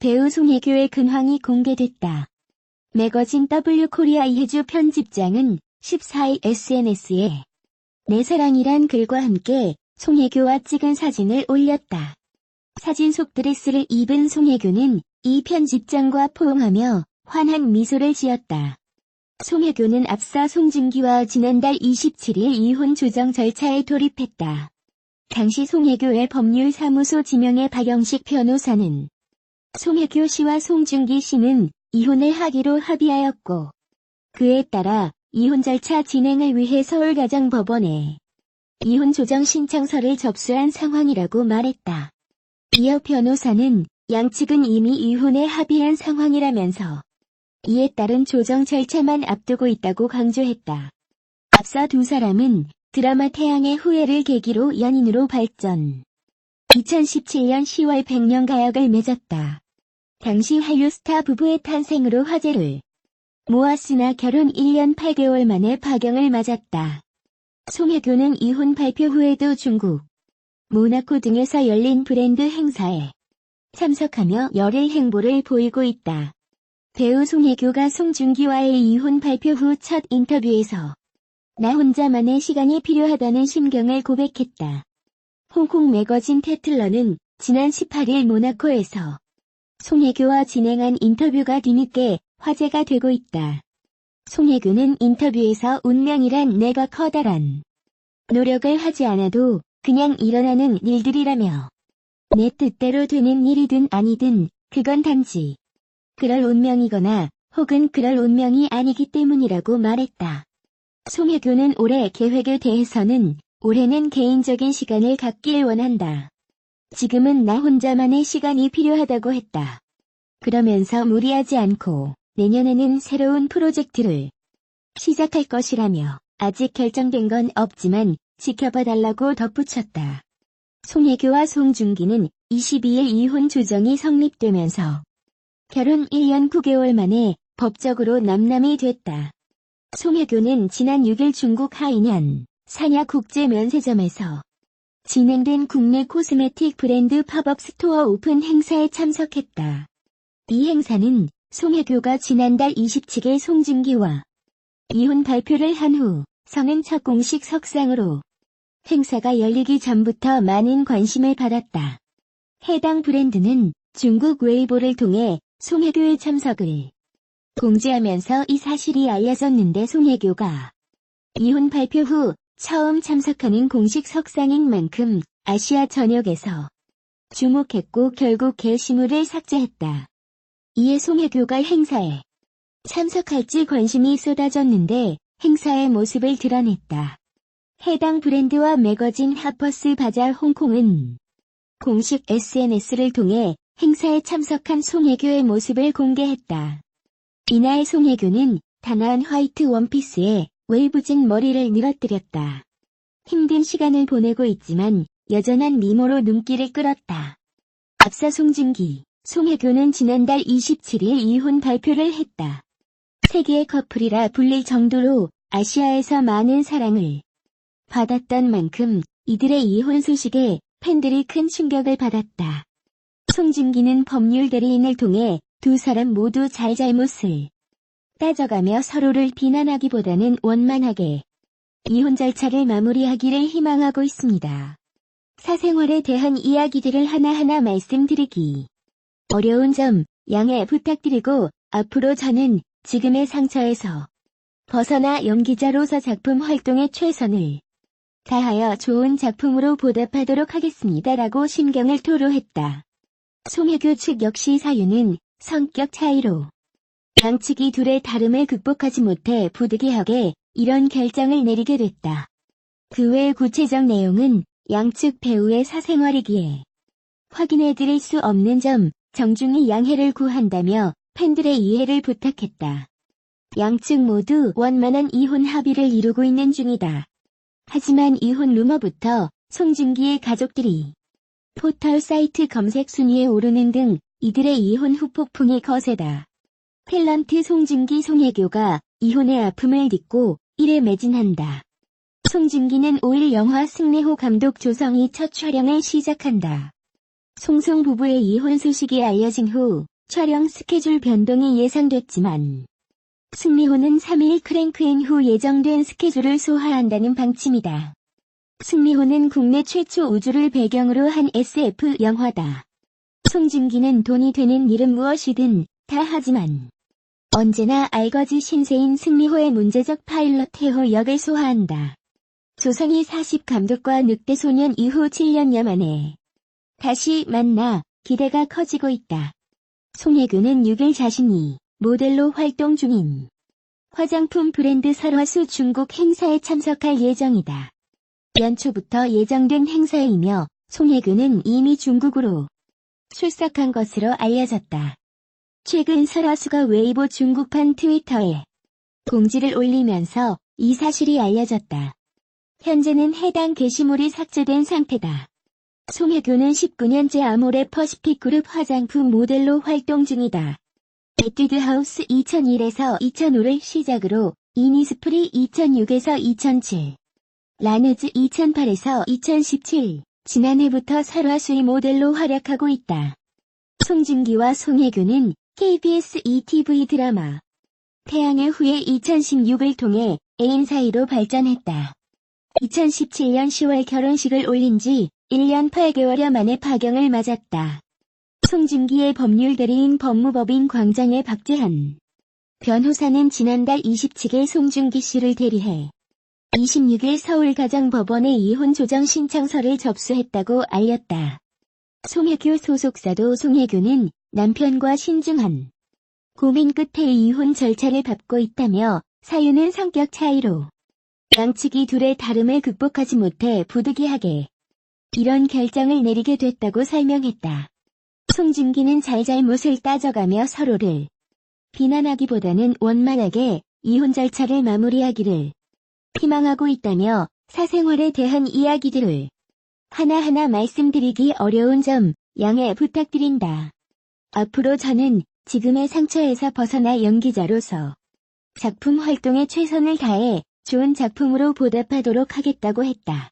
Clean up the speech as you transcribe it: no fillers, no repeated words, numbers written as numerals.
배우 송혜교의 근황이 공개됐다. 매거진 W코리아 이혜주 편집장은 14일 SNS에 내 사랑이란 글과 함께 송혜교와 찍은 사진을 올렸다. 사진 속 드레스를 입은 송혜교는 이 편집장과 포옹하며 환한 미소를 지었다. 송혜교는 앞서 송중기와 지난달 27일 이혼 조정 절차에 돌입했다. 당시 송혜교의 법률사무소 지명의 박영식 변호사는 송혜교 씨와 송중기 씨는 이혼을 하기로 합의하였고, 그에 따라 이혼 절차 진행을 위해 서울가정법원에 이혼 조정 신청서를 접수한 상황이라고 말했다. 이어 변호사는 양측은 이미 이혼에 합의한 상황이라면서 이에 따른 조정 절차만 앞두고 있다고 강조했다. 앞서 두 사람은 드라마 태양의 후예를 계기로 연인으로 발전. 2017년 10월 백년가약을 맺었다. 당시 한류 스타 부부의 탄생으로 화제를 모았으나 결혼 1년 8개월 만에 파경을 맞았다. 송혜교는 이혼 발표 후에도 중국, 모나코 등에서 열린 브랜드 행사에 참석하며 열일 행보를 보이고 있다. 배우 송혜교가 송중기와의 이혼 발표 후 첫 인터뷰에서 나 혼자만의 시간이 필요하다는 심경을 고백했다. 홍콩 매거진 태틀러는 지난 18일 모나코에서 송혜교와 진행한 인터뷰가 뒤늦게 화제가 되고 있다. 송혜교는 인터뷰에서 운명이란 내가 커다란 노력을 하지 않아도 그냥 일어나는 일들이라며 내 뜻대로 되는 일이든 아니든 그건 단지 그럴 운명이거나 혹은 그럴 운명이 아니기 때문이라고 말했다. 송혜교는 올해 계획에 대해서는 올해는 개인적인 시간을 갖길 원한다. 지금은 나 혼자만의 시간이 필요하다고 했다. 그러면서 무리하지 않고 내년에는 새로운 프로젝트를 시작할 것이라며 아직 결정된 건 없지만 지켜봐달라고 덧붙였다. 송혜교와 송중기는 22일 이혼 조정이 성립되면서 결혼 1년 9개월 만에 법적으로 남남이 됐다. 송혜교는 지난 6일 중국 하이난 사냐 국제면세점에서 진행된 국내 코스메틱 브랜드 팝업 스토어 오픈 행사에 참석했다. 이 행사는 송혜교가 지난달 27일 송중기와 이혼 발표를 한 후 성행 첫 공식 석상으로 행사가 열리기 전부터 많은 관심을 받았다. 해당 브랜드는 중국 웨이보를 통해 송혜교의 참석을 공지하면서 이 사실이 알려졌는데 송혜교가 이혼 발표 후 처음 참석하는 공식 석상인 만큼 아시아 전역에서 주목했고 결국 게시물을 삭제했다. 이에 송혜교가 행사에 참석할지 관심이 쏟아졌는데 행사의 모습을 드러냈다. 해당 브랜드와 매거진 하퍼스 바자 홍콩은 공식 SNS를 통해 행사에 참석한 송혜교의 모습을 공개했다. 이날 송혜교는 단아한 화이트 원피스에 웨이브진 머리를 늘어뜨렸다. 힘든 시간을 보내고 있지만 여전한 미모로 눈길을 끌었다. 앞서 송중기, 송혜교는 지난달 27일 이혼 발표를 했다. 세계의 커플이라 불릴 정도로 아시아에서 많은 사랑을 받았던 만큼 이들의 이혼 소식에 팬들이 큰 충격을 받았다. 송중기는 법률 대리인을 통해 두 사람 모두 잘잘못을 따져가며 서로를 비난하기보다는 원만하게 이혼 절차를 마무리하기를 희망하고 있습니다. 사생활에 대한 이야기들을 하나하나 말씀드리기 어려운 점 양해 부탁드리고 앞으로 저는 지금의 상처에서 벗어나 연기자로서 작품 활동에 최선을 다하여 좋은 작품으로 보답하도록 하겠습니다라고 심경을 토로했다. 송혜교 측 역시 사유는 성격 차이로 양측이 둘의 다름을 극복하지 못해 부득이하게 이런 결정을 내리게 됐다. 그 외 구체적 내용은 양측 배우의 사생활이기에 확인해드릴 수 없는 점 정중히 양해를 구한다며 팬들의 이해를 부탁했다. 양측 모두 원만한 이혼 합의를 이루고 있는 중이다. 하지만 이혼 루머부터 송중기의 가족들이 포털 사이트 검색 순위에 오르는 등 이들의 이혼 후 폭풍이 거세다. 탤런트 송중기 송혜교가 이혼의 아픔을 딛고 일에 매진한다. 송중기는 5일 영화 승래호 감독 조성이 첫 촬영을 시작한다. 송송 부부의 이혼 소식이 알려진 후 촬영 스케줄 변동이 예상됐지만 승리호는 3일 크랭크인 후 예정된 스케줄을 소화한다는 방침이다. 승리호는 국내 최초 우주를 배경으로 한 SF 영화다. 송중기는 돈이 되는 일은 무엇이든 다 하지만 언제나 알거지 신세인 승리호의 문제적 파일럿 태호 역을 소화한다. 조성희 40 감독과 늑대소년 이후 7년여 만에 다시 만나 기대가 커지고 있다. 송혜교는 6일 자신이 모델로 활동 중인 화장품 브랜드 설화수 중국 행사에 참석할 예정이다. 연초부터 예정된 행사이며 송혜교는 이미 중국으로 출석한 것으로 알려졌다. 최근 설화수가 웨이보 중국판 트위터에 공지를 올리면서 이 사실이 알려졌다. 현재는 해당 게시물이 삭제된 상태다. 송혜교는 19년째 아모레 퍼시픽 그룹 화장품 모델로 활동 중이다. 에뛰드 하우스 2001에서 2005를 시작으로 이니스프리 2006에서 2007, 라누즈 2008에서 2017, 지난해부터 설화수의 모델로 활약하고 있다. 송중기와 송혜교는 KBS ETV 드라마 태양의 후예 2016을 통해 애인 사이로 발전했다. 2017년 10월 결혼식을 올린 지 1년 8개월여 만에 파경을 맞았다. 송중기의 법률 대리인 법무법인 광장의 박재한 변호사는 지난달 27일 송중기 씨를 대리해 26일 서울가정법원에 이혼 조정 신청서를 접수했다고 알렸다. 송혜교 소속사도 송혜교는 남편과 신중한 고민 끝에 이혼 절차를 밟고 있다며 사유는 성격 차이로 양측이 둘의 다름을 극복하지 못해 부득이하게 이런 결정을 내리게 됐다고 설명했다. 송중기는 잘잘못을 따져가며 서로를 비난하기보다는 원만하게 이혼 절차를 마무리하기를 희망하고 있다며 사생활에 대한 이야기들을 하나하나 말씀드리기 어려운 점 양해 부탁드린다. 앞으로 저는 지금의 상처에서 벗어나 연기자로서 작품 활동에 최선을 다해 좋은 작품으로 보답하도록 하겠다고 했다.